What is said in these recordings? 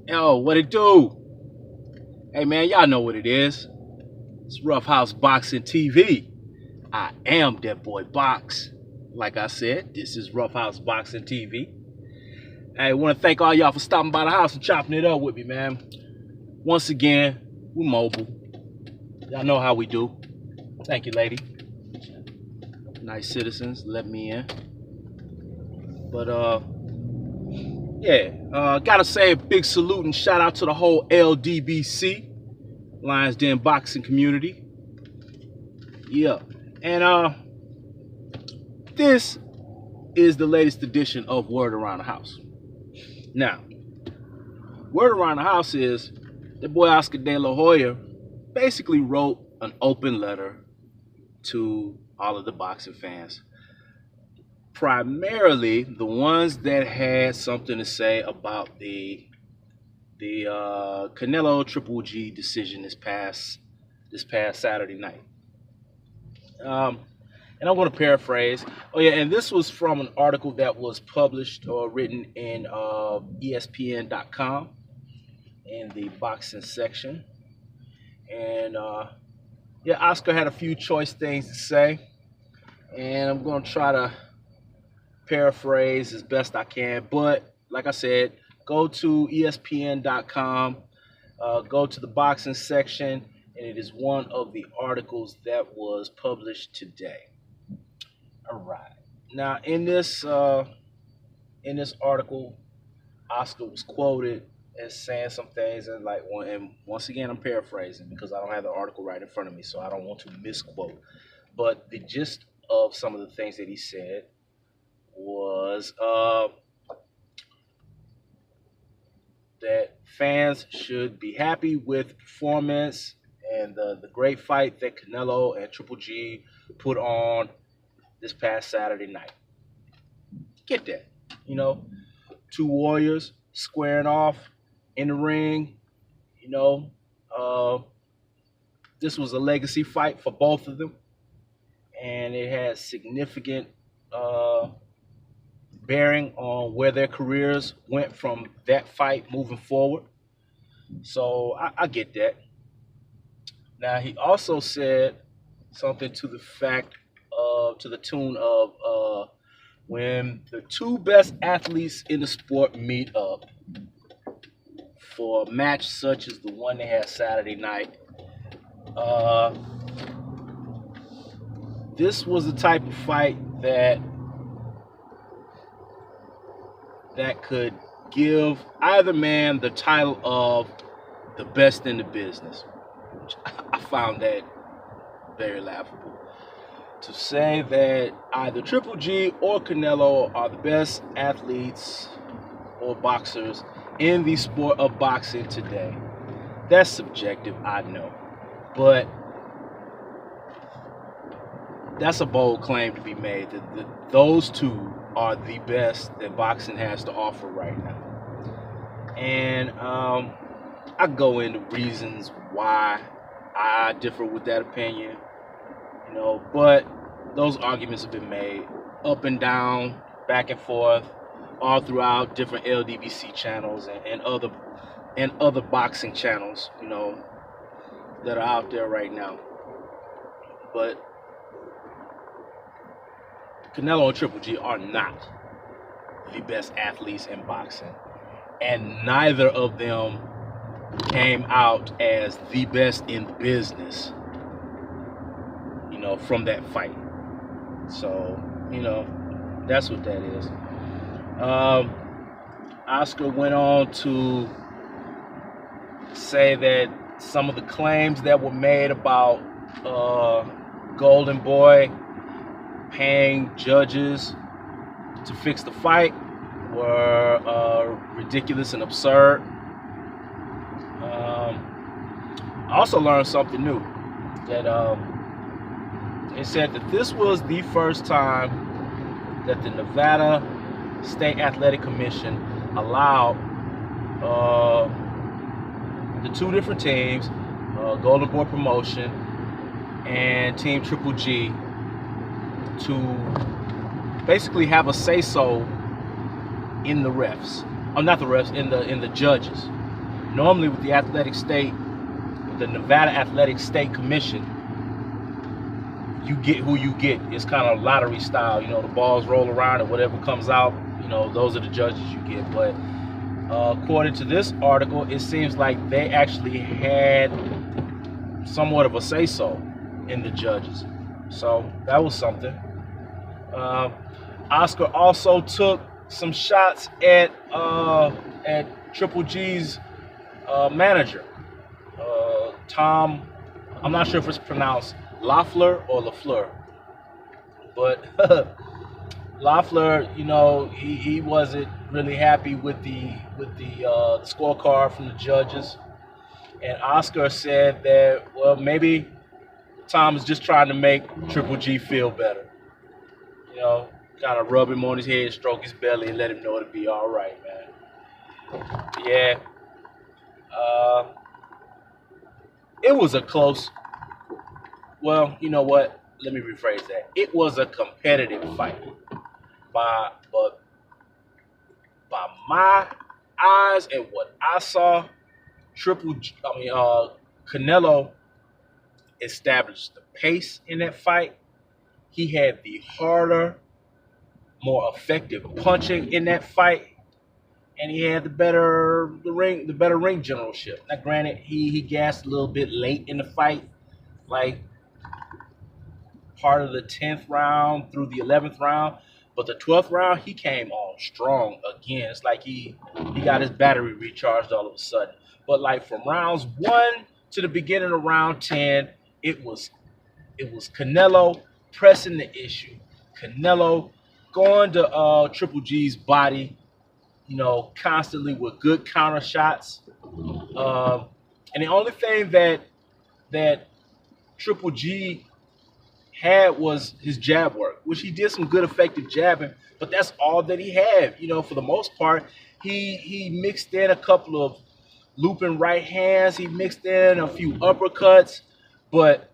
Yo, what it do? Hey man, y'all know what it is. It's Rough House Boxing TV. I am that boy Box. Like I said, this is Rough House Boxing TV. Hey, I want to thank all y'all for stopping by the house and chopping it up with me, man. Once again, we're mobile. Y'all know how we do. Thank you, lady. Nice citizens, let me in. But gotta say a big salute and shout out to the whole LDBC, Lions Den boxing community. Yeah. And this is the latest edition of Word Around the House. Now, Word Around the House is the boy Oscar De La Hota basically wrote an open letter to all of the boxing fans. Primarily the ones that had something to say about the Canelo Triple G decision this past Saturday night. And I'm going to paraphrase. Oh yeah, and this was from an article that was published or written in ESPN.com in the boxing section. And Oscar had a few choice things to say, and I'm going to try to paraphrase as best I can. But like I said, go to ESPN.com, go to the boxing section, and it is one of the articles that was published today. All right. Now, in this article, Oscar was quoted as saying some things, and once again, I'm paraphrasing because I don't have the article right in front of me, so I don't want to misquote. But the gist of some of the things that he said was that fans should be happy with the performance and the great fight that Canelo and Triple G put on this past Saturday night. Get that. Two warriors squaring off in the ring. This was a legacy fight for both of them, and it had significant bearing on where their careers went from that fight moving forward. So I get that. Now, he also said something to the tune of when the two best athletes in the sport meet up for a match such as the one they had Saturday night, this was the type of fight that could give either man the title of the best in the business. I found that very laughable. To say that either Triple G or Canelo are the best athletes or boxers in the sport of boxing today, that's subjective, I know. But that's a bold claim to be made, that those two are the best that boxing has to offer right now. And I go into reasons why I differ with that opinion, but those arguments have been made up and down, back and forth, all throughout different LDBC channels and other boxing channels, that are out there right now. But Canelo and Triple G are not the best athletes in boxing, and neither of them came out as the best in the business, from that fight. So, that's what that is. Oscar went on to say that some of the claims that were made about Golden Boy paying judges to fix the fight were ridiculous and absurd. I also learned something new, that it said that this was the first time that the Nevada State Athletic Commission allowed the two different teams, Golden Boy Promotion and Team Triple G, to basically have a say-so in the refs. Not the refs, in the judges. Normally with the the Nevada Athletic State Commission, you get who you get. It's kind of lottery style. You know, the balls roll around and whatever comes out, you know, those are the judges you get. But according to this article, it seems like they actually had somewhat of a say-so in the judges. So that was something. Oscar also took some shots at Triple G's manager, Tom. I'm not sure if it's pronounced Lafleur or Lafleur, but Lafleur, you know, he wasn't really happy with the scorecard from the judges, and Oscar said that, well, maybe Tom is just trying to make Triple G feel better. You know, kind of rub him on his head, stroke his belly, and let him know it'll be all right, man. Yeah. It was a close. Well, you know what? Let me rephrase that. It was a competitive fight. But by my eyes and what I saw, Canelo established the pace in that fight. He had the harder, more effective punching in that fight, and he had the better ring generalship. Now, granted, he gassed a little bit late in the fight, like part of the 10th round through the 11th round, but the 12th round he came on strong again. It's like he got his battery recharged all of a sudden. But like from rounds 1 to the beginning of round 10, it was Canelo pressing the issue. Canelo going to Triple G's body, you know, constantly with good counter shots. And the only thing that Triple G had was his jab work, which he did some good effective jabbing, but that's all that he had. You know, for the most part, he mixed in a couple of looping right hands, he mixed in a few uppercuts, but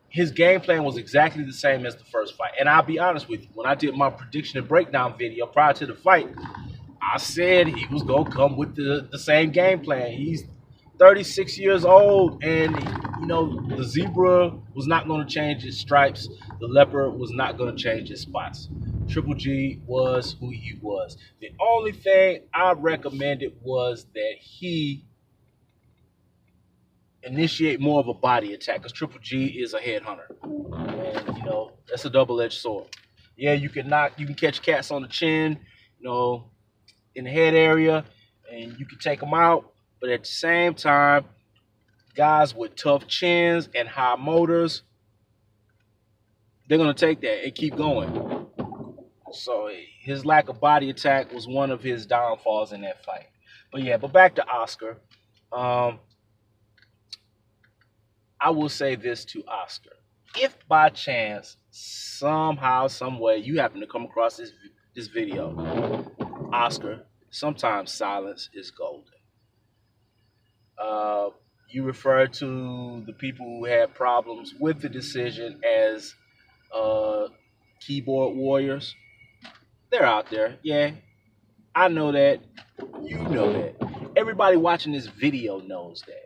his game plan was exactly the same as the first fight. And I'll be honest with you, when I did my prediction and breakdown video prior to the fight, I said he was going to come with the same game plan. He's 36 years old, and, you know, the zebra was not going to change its stripes. The leopard was not going to change its spots. Triple G was who he was. The only thing I recommended was that he initiate more of a body attack, because Triple G is a headhunter, and you know that's a double-edged sword. Yeah, you can catch cats on the chin, you know, in the head area, and you can take them out. But at the same time, guys with tough chins and high motors, they're gonna take that and keep going. So his lack of body attack was one of his downfalls in that fight. But back to Oscar. I will say this to Oscar. If by chance, somehow, some way, you happen to come across this video, Oscar, sometimes silence is golden. You refer to the people who had problems with the decision as keyboard warriors. They're out there. Yeah, I know that. You know that. Everybody watching this video knows that.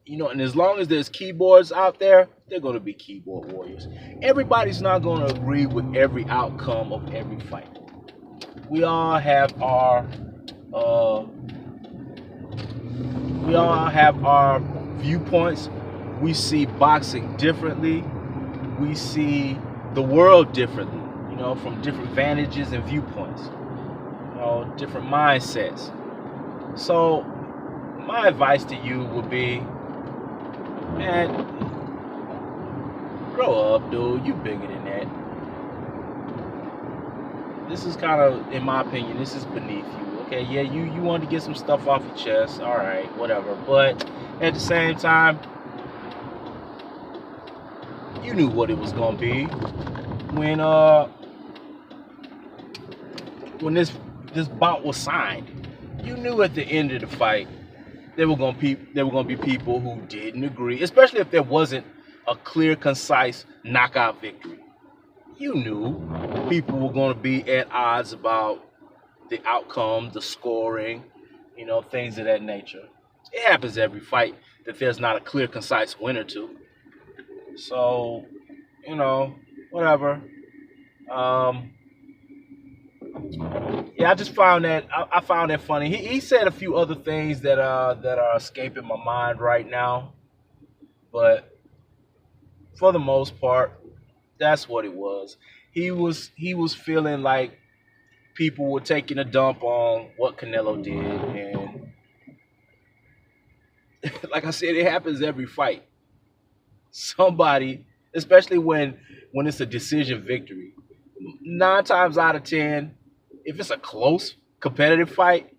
You know, and as long as there's keyboards out there, they're going to be keyboard warriors. Everybody's not going to agree with every outcome of every fight. We all have our viewpoints. We see boxing differently. We see the world differently, you know, from different vantages and viewpoints, you know, different mindsets. So my advice to you would be, man, grow up, dude. You bigger than that. This is kind of, in my opinion, this is beneath you. Okay, yeah, you wanted to get some stuff off your chest. All right, whatever. But at the same time, you knew what it was gonna be when this bout was signed. You knew at the end of the fight there were gonna be people who didn't agree, especially if there wasn't a clear, concise knockout victory. You knew people were gonna be at odds about the outcome, the scoring, things of that nature. It happens every fight that there's not a clear, concise winner to. So, you know, whatever. Um, yeah, I just found that I found that funny. He said a few other things that are escaping my mind right now, but for the most part, that's what it was. He was feeling like people were taking a dump on what Canelo did, and like I said, it happens every fight. Somebody, especially when it's a decision victory, 9 times out of 10, if it's a close competitive fight,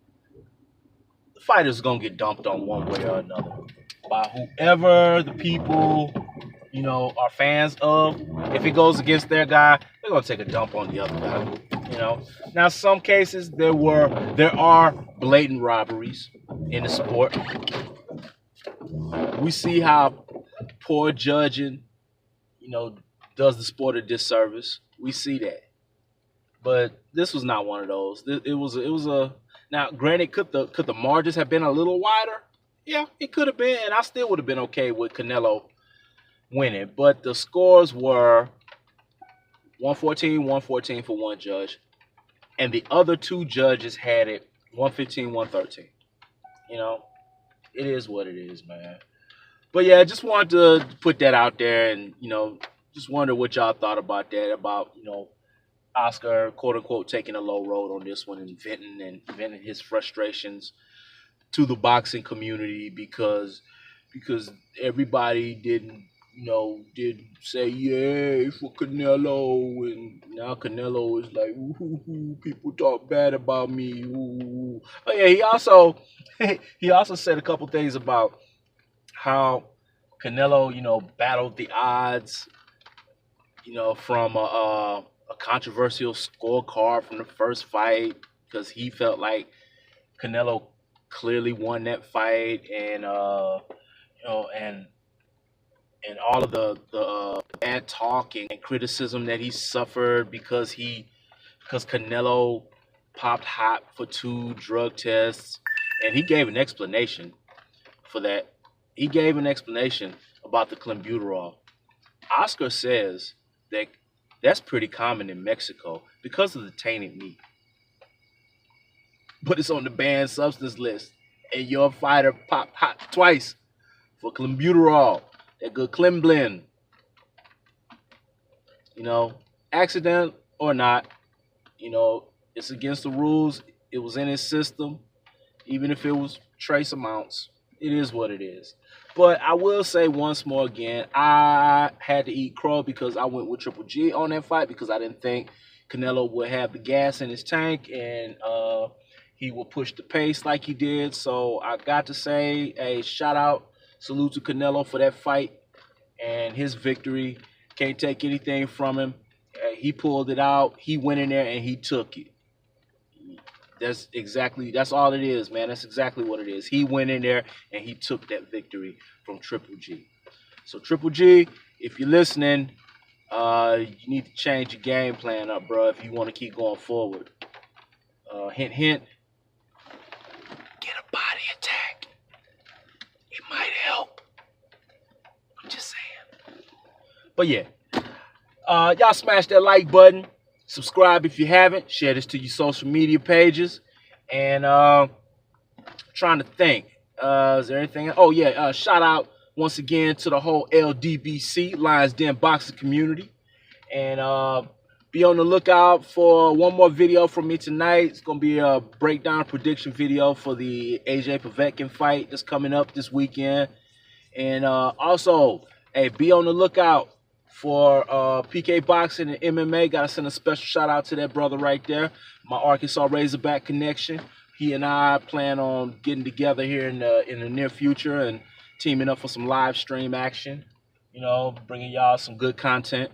the fighter's gonna get dumped on one way or another by whoever the people are fans of. If it goes against their guy, they're gonna take a dump on the other guy. Now some cases there are blatant robberies in the sport. We see how poor judging, you know, does the sport a disservice. We see that, but this was not one of those. It was a now. Granted, could the margins have been a little wider? Yeah, it could have been, and I still would have been okay with Canelo winning. But the scores were 114, 114 for one judge, and the other two judges had it 115, 113. You know, it is what it is, man. But yeah, I just wanted to put that out there, and just wonder what y'all thought about that. About Oscar, quote unquote, taking a low road on this one, and venting his frustrations to the boxing community because everybody did say yay for Canelo, and now Canelo is like, ooh, people talk bad about me. Ooh. Oh yeah, he also said a couple things about how Canelo, battled the odds, from a controversial scorecard from the first fight because he felt like Canelo clearly won that fight, and and all of the bad talk and criticism that he suffered because Canelo popped hot for 2 drug tests, and he gave an explanation for that. He gave an explanation about the clenbuterol. Oscar says that that's pretty common in Mexico because of the tainted meat, but it's on the banned substance list, and your fighter popped hot twice for clenbuterol, that good clenblend. Accident or not, it's against the rules. It was in his system, even if it was trace amounts. It is what it is. But I will say once more again, I had to eat crow because I went with Triple G on that fight because I didn't think Canelo would have the gas in his tank, and he will push the pace like he did. So I got to say a shout out, salute to Canelo for that fight and his victory. Can't take anything from him. He pulled it out. He went in there and he took it. That's all it is, man. That's exactly what it is. He went in there and he took that victory from Triple G. So Triple G, if you're listening, you need to change your game plan up, bro, if you want to keep going forward. Hint, hint. Get a body attack. It might help. I'm just saying. But yeah, y'all smash that like button. Subscribe if you haven't. Share this to your social media pages. And trying to think. Is there anything? Oh yeah. Shout out once again to the whole LDBC, Lions Den Boxing community. And be on the lookout for one more video from me tonight. It's gonna be a breakdown prediction video for the AJ Povetkin fight that's coming up this weekend. And also, hey, be on the lookout for PK Boxing and MMA. Gotta send a special shout out to that brother right there, my Arkansas Razorback connection. He and I plan on getting together here in the near future and teaming up for some live stream action. Bringing y'all some good content.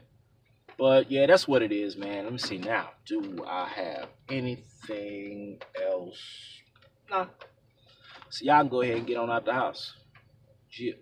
But yeah, that's what it is, man. Let me see now. Do I have anything else? Nah. So y'all can go ahead and get on out the house. Yeah.